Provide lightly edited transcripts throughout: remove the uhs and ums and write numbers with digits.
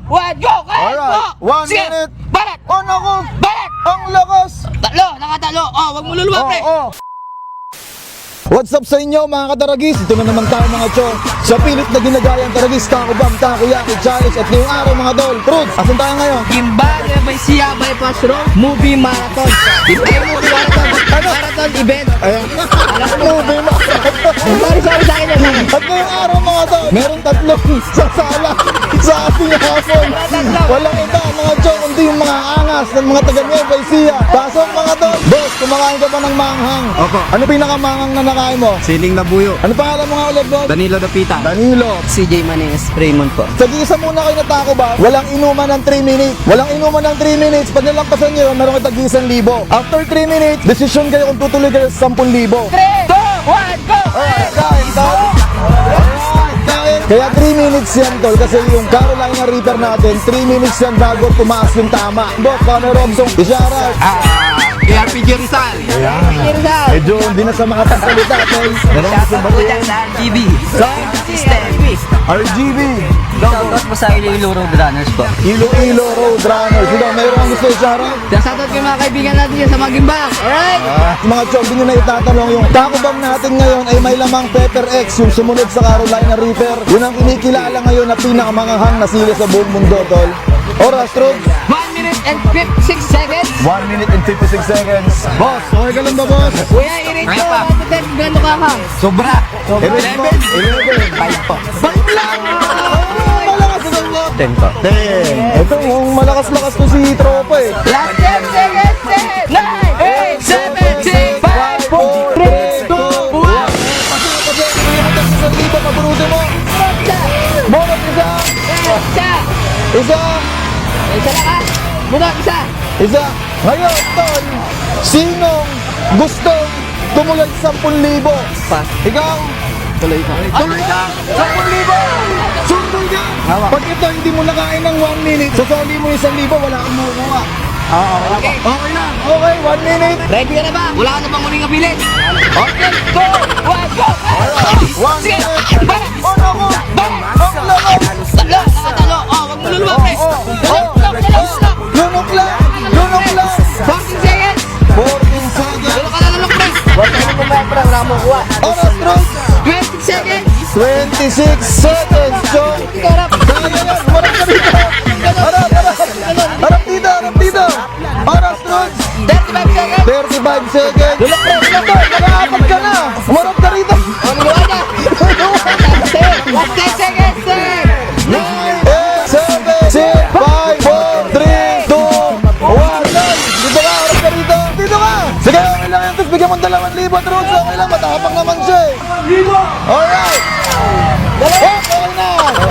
1, go! Kaya Alright, mo! 1 Sige! minute. Balat! Oh, naku! Balat! Ang lakas! Tatlo! Nakatalo! Oh, wag mo luluwa, pre! What's up sa inyo mga kataragis? Ito na naman tayo mga chong sa pilit na ginagayang taragis, kakubam, takoyaki, challenge. At ngayong araw mga tol, Truds, asan tayo ngayon? Gimba, by Sia Bypass Road, Movie Marathon. Movie Marathon. Marathon event. Ayan, movie na. Sorry sa akin yan. At ngayong araw mga tol, meron tatlong sasala sa ating hapon. Walang iba mga chong, kundi yung mga angas ng mga taga-Nueva Ecija. Pasok mga tol. Boss, kumakain ka ba ng manghang? Opo. Ano pinakamanghang na nakain mo? Siling na buyo. Ano pangalan mo nga ulit, boss? Danilo Dapitan. Danilo. CJ Manes, Raymond po. Tag-isa muna kayo na Taco Bell, walang inuman ng 3 minutes. Walang inuman ng 3 minutes. Pag nalampasan nyo, meron kayo tag-isang libo. After 3 minutes, desisyon kayo kung tutuloy kayo sa 10,000. 3, 2, 1, go! Alright, kain, tol. Alright, kain. Kaya 3 minutes yan, tol. Kasi yung Carolina Reaper natin, 3 minutes yan bago tumaas yung tama. Boss, Connor Robson, Isharat. ARPG Rizal. Medyo hindi na sa mga pagsalita, tol. Meron gusto ba Dyan sa RGB. Sa System. RGB. Shoutout po sa Iloilo Road Runners po. Iloilo Road Runners. Sino, meron kang gusto, Isharat? Shoutout kay mga kaibigan natin dyan sa Magimbang. Alright! Mga chong, hindi nyo na itatanong yung Taco Bell natin ngayon ay may lamang Pepper X, yung sumunod sa Carolina Reaper. Yun ang kinikilala ngayon na pinakamanghang na sili sa buong mundo, tol. Oras, Trud. 1 minute and 56 seconds. 1 minute and 56 seconds. Boss, okay ka lang ba, boss? Kuya, i-rate ko 1 to 10 gano'n ka ka. Sobra. 11. 5 po. 5 lang! Malakas na mo. 10 po. 10. Ito, malakas-lakas to si Tropa eh. Last 10 seconds. 10, 9, 8, 7, 6, 5, 4, 3, 2, 1. Bonus isa. Isa. Isa na ka. Bunot, isa. Isa. Ngayon, tol, sinong gustong tumuloy sa 10,000? Pass. Ikaw? Tuloy ka. Tuloy ka! 10,000! Sumbol ka! Pag ito hindi mo nakain ng 1 minute, sasali mo yung 1,000, wala kang makukuha. Okay. Okay na. Okay, 1 minute. Ready ka na ba? Wala ka na bang huling kabilin? Okay, go! 1, go! 1 Sige! minute. Balat! Oh, naku! Ang lakas! Tatlo! Nakatalo! Oh, wag mo luluwa, pre! Stop! Lunok lang! Lunok lang! 14 seconds! 14 seconds. Lulok ka na lulok, pre! Oras, Trunks. 20 seconds! 26 seconds, Chong. Karap! Kaya yan, harap ka dito. Harap, harap. Harap dito, harap dito. Oras, Trunks. 35 seconds! 35 seconds. Lulok, pre. Nakaapat ka na. Umarap ka rito. Oh, luluwa na! Last 10 seconds! 9, 8, 7, 6, 5, 4, 3, 2, 1. Dito ka, harap ka rito. Dito ka. Sige, okay lang yan. Tapos bigyan mo 2,000, Trunks. Okay lang, matapang naman siya eh. Alright. Okay na.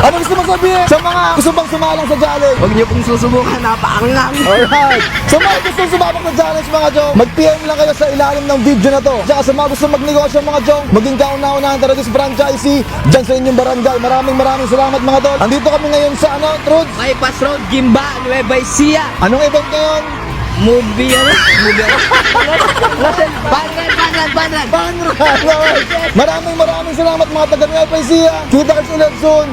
Ano gusto mo sabihin sa mga gusto bang sumalang sa challenge? Huwag niyo pong susubukan. Napaangang. Alright. Sa mga gusto sumabak sa challenge mga chong, mag-PM lang kayo sa ilalim ng video na to. Tsaka sa mga gusto magnegosyo mga chong, maging kauna-unahan Taragis franchisee dyan sa inyong barangay. Maraming salamat mga tol. Andito kami ngayon sa Truds? Bypass Road, Gimba, Nueva Ecija. Anong event ngayon? Movie ano? Banran. Maraming salamat mga taga-Nueva Ecija. Kita kayo ulit soon.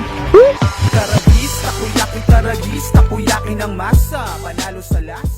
Taragis, takoyaki ng masa. Panalo sa lasa.